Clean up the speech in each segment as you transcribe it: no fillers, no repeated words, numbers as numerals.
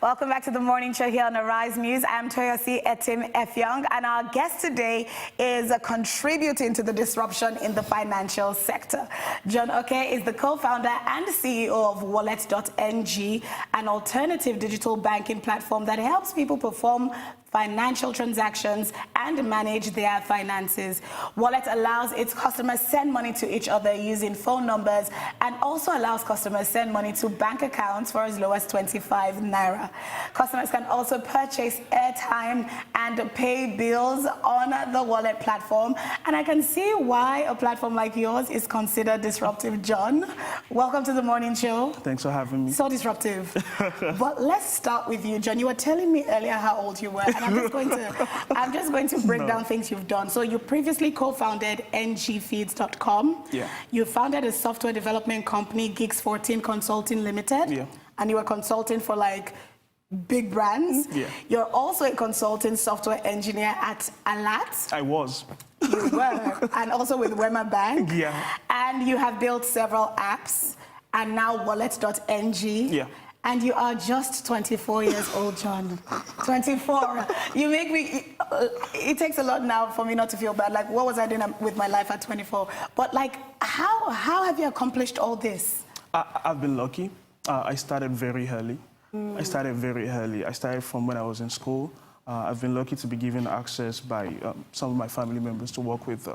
Welcome back to the morning show here on Arise News. I'm Toyosi Etim Efyong, and our guest today is contributing to the disruption in the financial sector. John Oke is the co-founder and CEO of Wallet.ng, an alternative digital banking platform that helps people perform financial transactions and manage their finances. Wallet allows its customers send money to each other using phone numbers and also allows customers send money to bank accounts for as low as 25 naira. Customers can also purchase airtime and pay bills on the Wallet platform. And I can see why a platform like yours is considered disruptive. John, welcome to the morning show. Thanks for having me. So disruptive. But let's start with you, John. You were telling me earlier how old you were. And I'm just going to break down things you've done. So you previously co-founded ngfeeds.com. Yeah. You founded a software development company, Gigs 14 Consulting Limited. Yeah. And you were consulting for like big brands. Yeah. You're also a consulting software engineer at Alat. I was. You were. And also with Wema Bank. Yeah. And you have built several apps. And now Wallet.ng. Yeah. And you are just 24 years old, John. 24. You make me, it takes a lot now for me not to feel bad. Like, what was I doing with my life at 24? But like, how have you accomplished all this? I've been lucky. I started very early. I started from when I was in school. I've been lucky to be given access by some of my family members to work with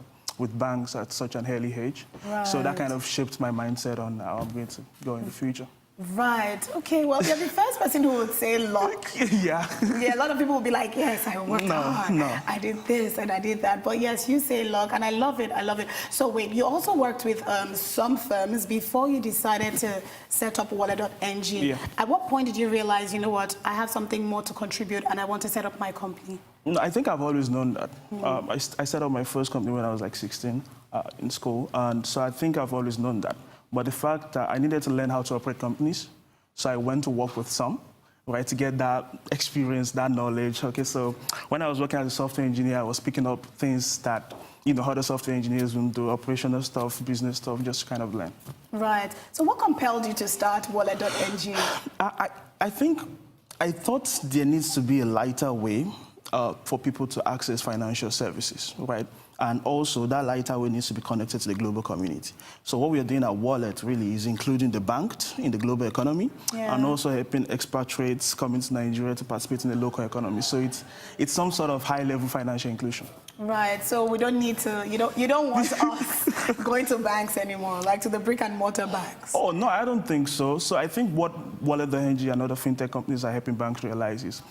banks at such an early age. Right. So that kind of shaped my mindset on how I'm going to go in the future. Right. Okay. Well, you're the first person who would say luck. Yeah. Yeah. A lot of people will be like, yes, I worked hard. No. I did this and I did that. But yes, you say luck, and I love it. I love it. So wait, you also worked with some firms before you decided to set up Wallet.ng. Yeah. At what point did you realize, you know what, I have something more to contribute and I want to set up my company? No, I think I've always known that. I set up my first company when I was like 16 in school, and so I think I've always known that. But the fact that I needed to learn how to operate companies, so I went to work with some, right, to get that experience, that knowledge. Okay, so when I was working as a software engineer, I was picking up things that, you know, other software engineers would do, operational stuff, business stuff, just to kind of learn. Right. So what compelled you to start Wallet.ng? I think I thought there needs to be a lighter way for people to access financial services, right? And also, that lighter way needs to be connected to the global community. So what we are doing at Wallet really is including the banked in the global economy, and also helping expatriates coming to Nigeria to participate in the local economy. So it's some sort of high-level financial inclusion. Right. So we don't need to, you don't want us going to banks anymore, like to the brick-and-mortar banks. Oh, no, I don't think so. So I think what Wallet.ng and other fintech companies are helping banks realize is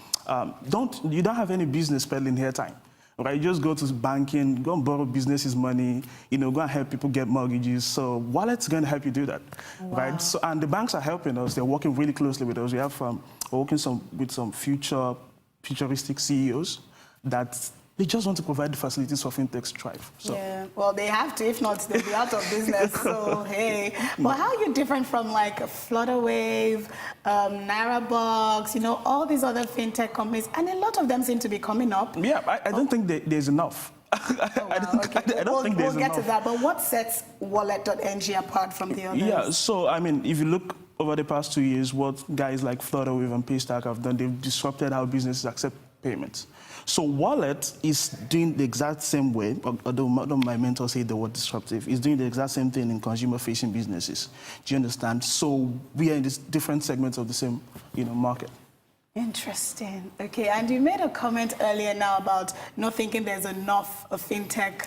you don't have any business peddling airtime. Right, you just go to banking, go and borrow businesses' money, go and help people get mortgages. So Wallet's going to help you do that, right? So, and the banks are helping us. They're working really closely with us. We have we're working with some futuristic CEOs that they just want to provide the facilities for fintechs to thrive. So. Yeah, well, they have to. If not, they'll be out of business. So, hey. Well, how are you different from like Flutterwave, NairaBox, all these other fintech companies? And a lot of them seem to be coming up. Yeah, I don't think there's enough. I don't think there's enough. We'll get to that. But what sets Wallet.ng apart from the others? Yeah, so, I mean, if you look over the past 2 years, what guys like Flutterwave and Paystack have done, they've disrupted how businesses accept payments. So Wallet is doing the exact same way, although my mentors say the word disruptive, is doing the exact same thing in consumer-facing businesses. Do you understand? So we are in this different segments of the same, market. Interesting. Okay, and you made a comment earlier now about not thinking there's enough of fintech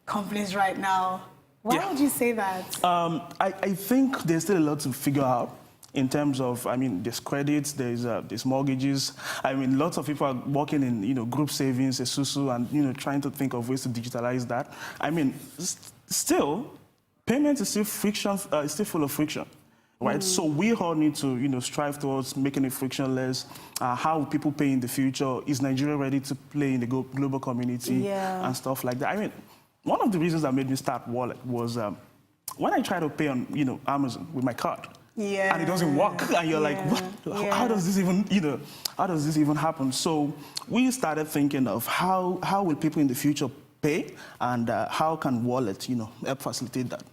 companies right now. Why would you say that? I think there's still a lot to figure out. In terms of, there's credits, there's mortgages. Lots of people are working in, group savings, Esusu, and, trying to think of ways to digitalize that. Still, payment is still friction, it's still full of friction, right? So we all need to, strive towards making it frictionless. How people pay in the future? Is Nigeria ready to play in the global community and stuff like that? One of the reasons that made me start Wallet was when I try to pay on, Amazon with my card. Yeah. And it doesn't work, and you're like, what? Yeah. How does this even, happen? So we started thinking of how will people in the future pay, and how can Wallet, help facilitate that.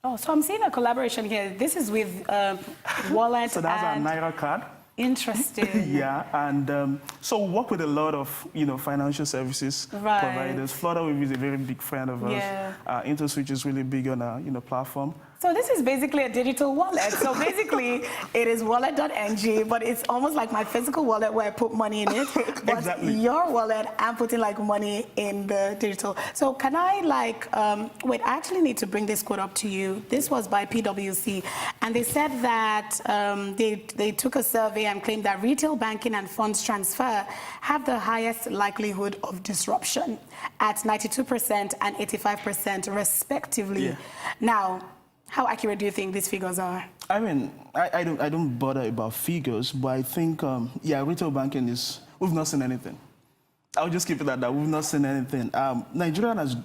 Oh, so I'm seeing a collaboration here. This is with Wallet. So that's our Naira card. Interesting. Yeah, and so we work with a lot of financial services providers. Flutterwave is a very big friend of ours. InterSwitch is really big on our platform. So this is basically a digital wallet. So basically, it is Wallet.ng, but it's almost like my physical wallet where I put money in it. But exactly. Your wallet, I'm putting like money in the digital. So can I wait, I actually need to bring this quote up to you. This was by PwC, and they said that they took a survey and claimed that retail banking and funds transfer have the highest likelihood of disruption at 92% and 85% respectively. Yeah. Now, how accurate do you think these figures are? I mean, I don't bother about figures, but I think, retail banking we've not seen anything. I'll just keep it at that. We've not seen anything. Nigeria has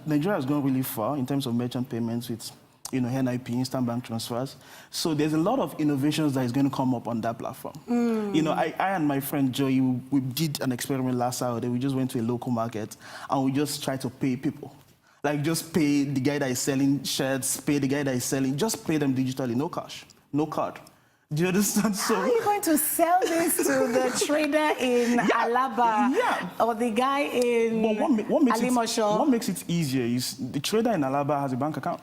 gone really far in terms of merchant payments with, NIP, instant bank transfers. So there's a lot of innovations that is going to come up on that platform. I and my friend Joey, we did an experiment last Saturday. We just went to a local market and we just tried to pay people. Like, just pay the guy that is selling shirts, pay the guy that is selling, just pay them digitally, no cash, no card. Do you understand? So, how are you going to sell this to the trader in Alaba or the guy in Alimosho? What makes it easier is the trader in Alaba has a bank account.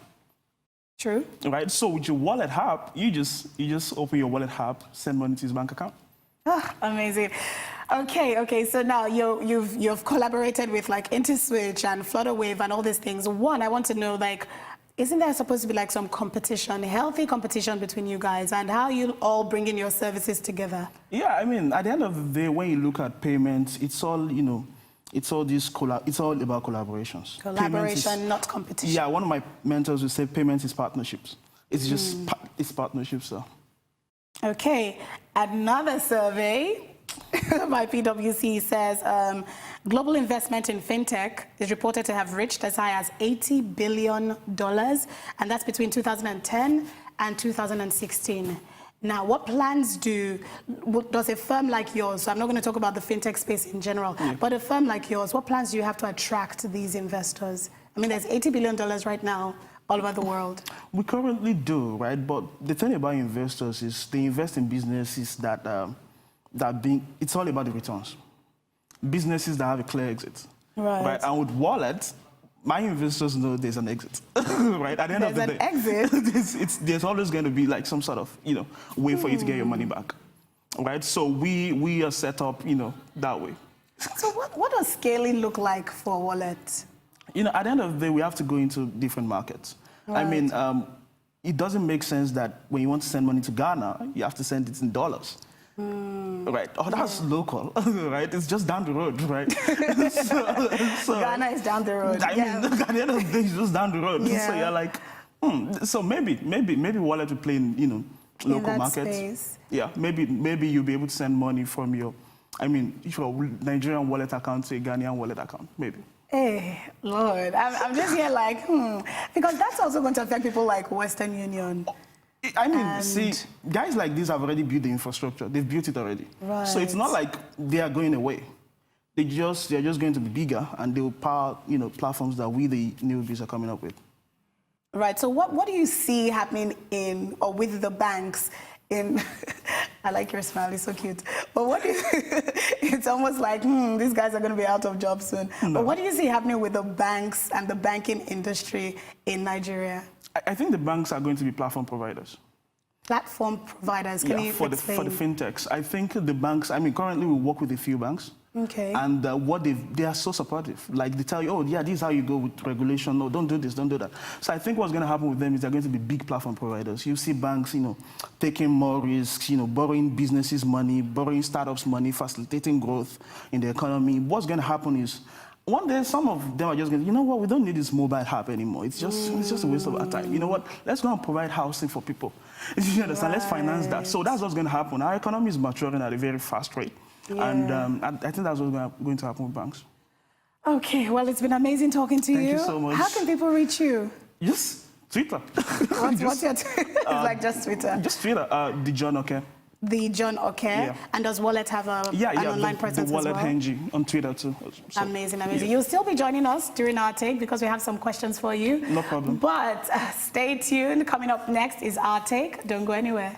True. Right? So with your wallet app, you just open your wallet app, send money to his bank account. Oh, amazing. Okay. So now you've collaborated with like InterSwitch and Flutterwave and all these things. One, I want to know, like, isn't there supposed to be like some competition, healthy competition between you guys, and how you all bringing your services together? Yeah, I mean, at the end of the day, when you look at payments, it's all it's all about collaborations. Collaboration, not competition. Yeah, one of my mentors would say payments is partnerships. It's just it's partnerships. So. Okay, another survey by PwC says global investment in fintech is reported to have reached as high as $80 billion, and that's between 2010 and 2016. Now, what plans does a firm like yours, so I'm not going to talk about the fintech space in general, but a firm like yours, what plans do you have to attract these investors? I mean, there's $80 billion right now all over the world. We currently do, right? But the thing about investors is they invest in businesses it's all about the returns. Businesses that have a clear exit. Right? And with Wallet, my investors know there's an exit, right? At the end of the day, exit. There's always going to be like some sort of, way for you to get your money back, right? So we are set up, that way. So what does scaling look like for Wallet? At the end of the day, we have to go into different markets. Right. I mean, it doesn't make sense that when you want to send money to Ghana, you have to send it in dollars. Right. Oh, that's local, right? It's just down the road, right? so Ghana is down the road. I mean, at the end of the day, it's just down the road. Yeah. So you're like, So maybe Wallet will play in, local markets. Space. Yeah. Maybe you'll be able to send money from your Nigerian wallet account to a Ghanaian wallet account. Maybe. Hey, Lord, I'm just here like, because that's also going to affect people like Western Union. I mean, see, guys like this have already built the infrastructure. They've built it already. Right. So it's not like they are going away. They're just going to be bigger, and they will power, platforms that we, the newbies, are coming up with. Right. So what do you see happening with the banks in? I like your smile; it's so cute. But it's almost like these guys are going to be out of jobs soon. No. But what do you see happening with the banks and the banking industry in Nigeria? I think the banks are going to be platform providers. Platform providers? Can you explain? For the fintechs. I think the banks, currently we work with a few banks. Okay. And they are so supportive. Like, they tell you, this is how you go with regulation. No, don't do this, don't do that. So I think what's going to happen with them is they're going to be big platform providers. You see banks, taking more risks, borrowing businesses money, borrowing startups money, facilitating growth in the economy. What's going to happen is, one day, some of them are just going, we don't need this mobile app anymore. It's just a waste of our time. You know what? Let's go and provide housing for people. You understand? Let's finance that. So that's what's going to happen. Our economy is maturing at a very fast rate. Yeah. And I think that's what's going to happen with banks. Okay, well, it's been amazing talking to you. Thank you so much. How can people reach you? Just Twitter. What's your Twitter? It's like just Twitter. Just Twitter, the John Okay. The John Okay. Yeah. And does Wallet have an online presence as well? Walletng on Twitter too. So, amazing. Yeah. You'll still be joining us during our take because we have some questions for you. No problem. But stay tuned. Coming up next is our take. Don't go anywhere.